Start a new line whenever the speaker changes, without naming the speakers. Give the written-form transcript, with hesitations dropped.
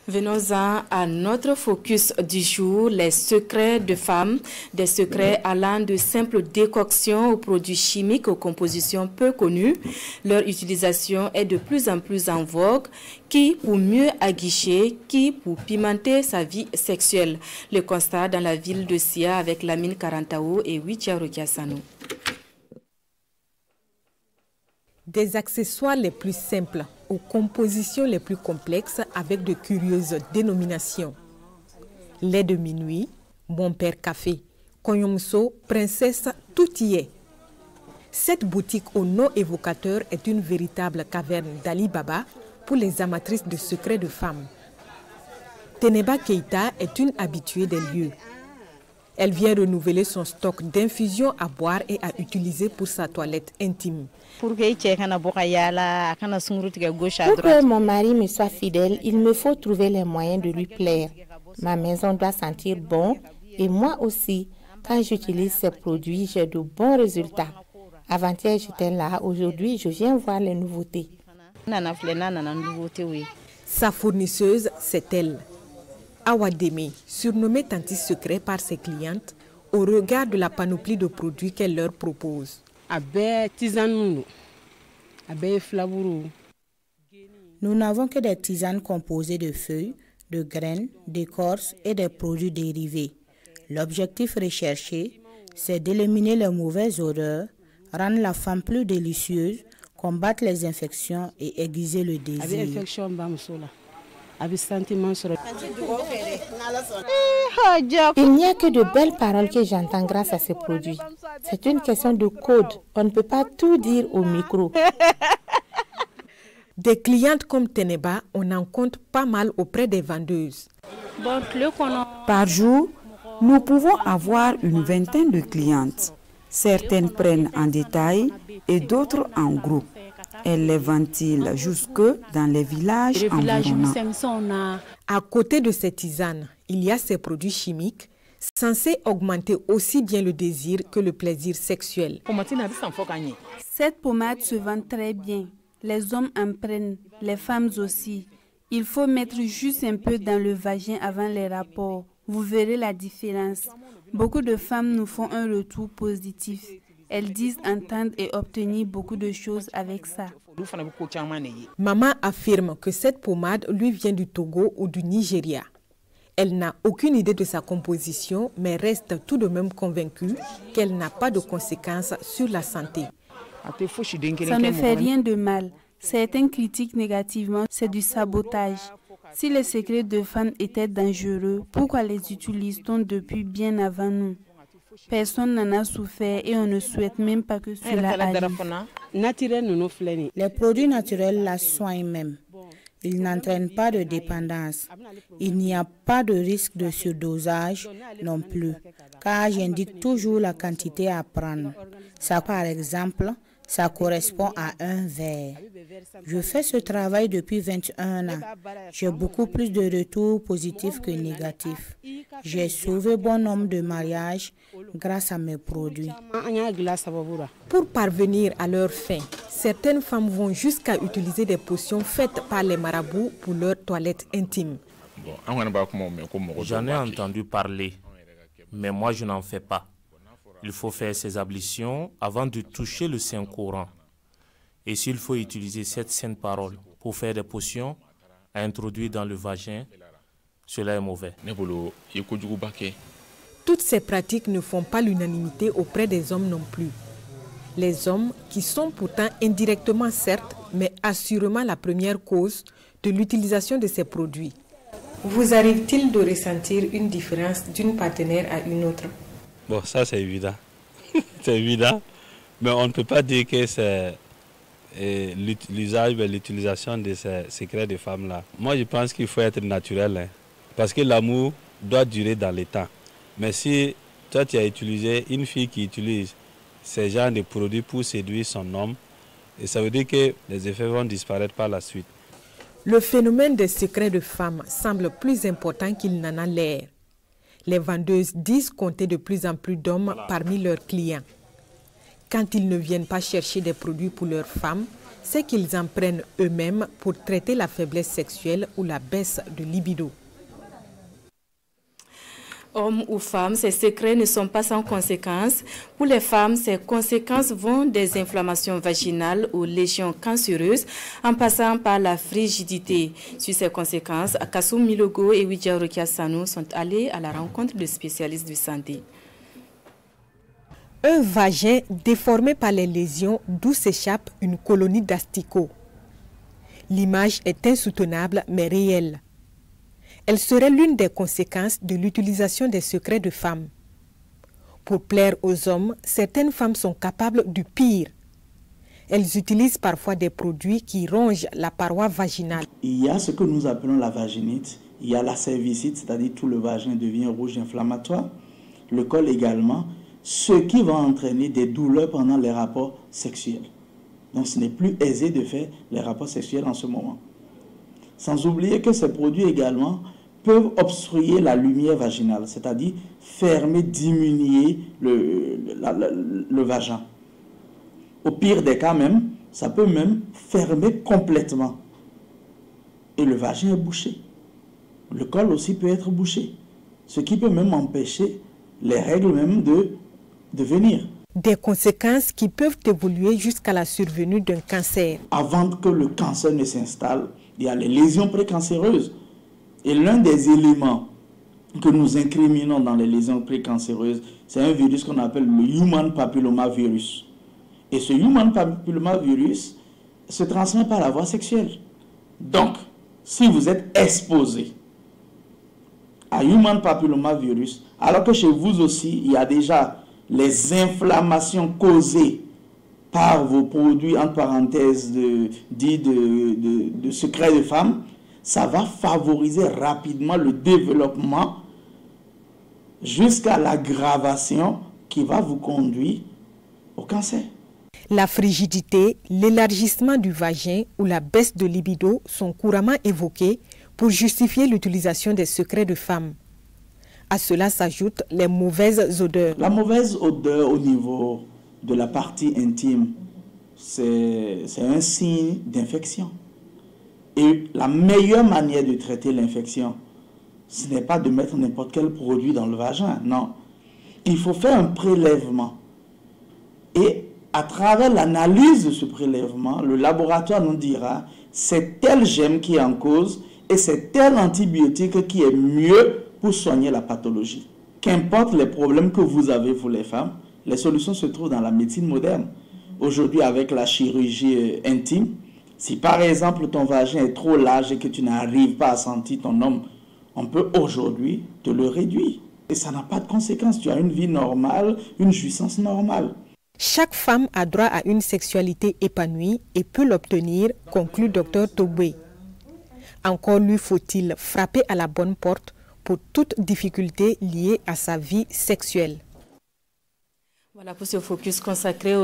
Venons-en à notre focus du jour, les secrets de femmes, des secrets allant de simples décoctions aux produits chimiques aux compositions peu connues. Leur utilisation est de plus en plus en vogue, qui pour mieux aguicher, qui pour pimenter sa vie sexuelle. Le constat dans la ville de Sia avec Lamine Karantao et Witia Rokiasano.
Des accessoires les plus simples aux compositions les plus complexes avec de curieuses dénominations. Lait de minuit, Bon Père Café, Koyomso, Princesse, tout y est. Cette boutique au nom évocateur est une véritable caverne d'Ali Baba pour les amatrices de secrets de femmes. Teneba Keita est une habituée des lieux. Elle vient renouveler son stock d'infusions à boire et à utiliser pour sa toilette intime.
Pour que mon mari me soit fidèle, il me faut trouver les moyens de lui plaire. Ma maison doit sentir bon et moi aussi. Quand j'utilise ces produits, j'ai de bons résultats. Avant-hier, j'étais là. Aujourd'hui, je viens voir les nouveautés.
Sa fournisseuse, c'est elle. Awademe, surnommée Tanti Secret par ses clientes, au regard de la panoplie de produits qu'elle leur propose.
Nous n'avons que des tisanes composées de feuilles, de graines, d'écorces et des produits dérivés. L'objectif recherché, c'est d'éliminer les mauvaises odeurs, rendre la femme plus délicieuse, combattre les infections et aiguiser le désir. Il n'y a que de belles paroles que j'entends grâce à ces produits. C'est une question de code. On ne peut pas tout dire au micro.
Des clientes comme Teneba, on en compte pas mal auprès des vendeuses.
Par jour, nous pouvons avoir une vingtaine de clientes. Certaines prennent en détail et d'autres en groupe. Elles les ventilent jusque dans les villages environnants.
À côté de ces tisanes, il y a ces produits chimiques censés augmenter aussi bien le désir que le plaisir sexuel.
Cette pommade se vend très bien. Les hommes en prennent, les femmes aussi. Il faut mettre juste un peu dans le vagin avant les rapports. Vous verrez la différence. Beaucoup de femmes nous font un retour positif. Elles disent entendre et obtenir beaucoup de choses avec ça.
Maman affirme que cette pommade lui vient du Togo ou du Nigeria. Elle n'a aucune idée de sa composition, mais reste tout de même convaincue qu'elle n'a pas de conséquences sur la santé.
Ça ne fait rien de mal. Certains critiquent négativement, c'est du sabotage. Si les secrets de femmes étaient dangereux, pourquoi les utilise-t-on depuis bien avant nous? Personne n'en a souffert et on ne souhaite même pas que cela arrive.
Les produits naturels la soignent même. Ils n'entraînent pas de dépendance. Il n'y a pas de risque de surdosage non plus, car j'indique toujours la quantité à prendre. Ça, par exemple, ça correspond à un verre. Je fais ce travail depuis 21 ans. J'ai beaucoup plus de retours positifs que négatifs. J'ai sauvé bon nombre de mariages grâce à mes produits.
Pour parvenir à leur fin, certaines femmes vont jusqu'à utiliser des potions faites par les marabouts pour leur toilette intime.
J'en ai entendu parler, mais moi je n'en fais pas. Il faut faire ces ablutions avant de toucher le Saint-Coran. Et s'il faut utiliser cette sainte parole pour faire des potions à introduire dans le vagin, cela est mauvais.
Toutes ces pratiques ne font pas l'unanimité auprès des hommes non plus. Les hommes, qui sont pourtant indirectement certes, mais assurément la première cause de l'utilisation de ces produits. Vous arrive-t-il de ressentir une différence d'une partenaire à une autre?
Bon, ça c'est évident. C'est évident. Mais on ne peut pas dire que c'est l'usage, l'utilisation de ces secrets de femmes-là. Moi, je pense qu'il faut être naturel. Hein, parce que l'amour doit durer dans le temps. Mais si toi, tu as utilisé une fille qui utilise ces genres de produits pour séduire son homme, et ça veut dire que les effets vont disparaître par la suite.
Le phénomène des secrets de femmes semble plus important qu'il n'en a l'air. Les vendeuses disent compter de plus en plus d'hommes parmi leurs clients. Quand ils ne viennent pas chercher des produits pour leurs femmes, c'est qu'ils en prennent eux-mêmes pour traiter la faiblesse sexuelle ou la baisse de libido.
Hommes ou femmes, ces secrets ne sont pas sans conséquences. Pour les femmes, ces conséquences vont des inflammations vaginales aux lésions cancéreuses en passant par la frigidité. Sur ces conséquences, Kassoum Milogo et Widja Rokia-Sanou sont allés à la rencontre de spécialistes de santé.
Un vagin déformé par les lésions d'où s'échappe une colonie d'asticots. L'image est insoutenable mais réelle. Elle serait l'une des conséquences de l'utilisation des secrets de femmes. Pour plaire aux hommes, certaines femmes sont capables du pire. Elles utilisent parfois des produits qui rongent la paroi vaginale.
Il y a ce que nous appelons la vaginite, il y a la cervicite, c'est-à-dire tout le vagin devient rouge inflammatoire, le col également, ce qui va entraîner des douleurs pendant les rapports sexuels. Donc ce n'est plus aisé de faire les rapports sexuels en ce moment. Sans oublier que ces produits également peuvent obstruer la lumière vaginale, c'est-à-dire fermer, diminuer le vagin. Au pire des cas même, ça peut même fermer complètement. Et le vagin est bouché. Le col aussi peut être bouché, ce qui peut même empêcher les règles même de venir.
Des conséquences qui peuvent évoluer jusqu'à la survenue d'un cancer.
Avant que le cancer ne s'installe, il y a les lésions précancéreuses. Et l'un des éléments que nous incriminons dans les lésions précancéreuses, c'est un virus qu'on appelle le Human Papillomavirus. Et ce Human Papillomavirus se transmet par la voie sexuelle. Donc, si vous êtes exposé à Human Papillomavirus, alors que chez vous aussi, il y a déjà les inflammations causées par vos produits, entre parenthèses, dits de secrets de femmes, ça va favoriser rapidement le développement jusqu'à l'aggravation qui va vous conduire au cancer.
La frigidité, l'élargissement du vagin ou la baisse de libido sont couramment évoqués pour justifier l'utilisation des secrets de femmes. À cela s'ajoutent les mauvaises odeurs.
La mauvaise odeur au niveau de la partie intime, c'est un signe d'infection. Et la meilleure manière de traiter l'infection, ce n'est pas de mettre n'importe quel produit dans le vagin, non. Il faut faire un prélèvement. Et à travers l'analyse de ce prélèvement, le laboratoire nous dira c'est tel germe qui est en cause et c'est tel antibiotique qui est mieux pour soigner la pathologie. Qu'importe les problèmes que vous avez pour les femmes, les solutions se trouvent dans la médecine moderne. Aujourd'hui, avec la chirurgie intime, si par exemple ton vagin est trop large et que tu n'arrives pas à sentir ton homme, on peut aujourd'hui te le réduire. Et ça n'a pas de conséquences. Tu as une vie normale, une jouissance normale.
Chaque femme a droit à une sexualité épanouie et peut l'obtenir, conclut Dr Togbe. Encore lui faut-il frapper à la bonne porte pour toute difficulté liée à sa vie sexuelle.
Voilà pour ce focus consacré au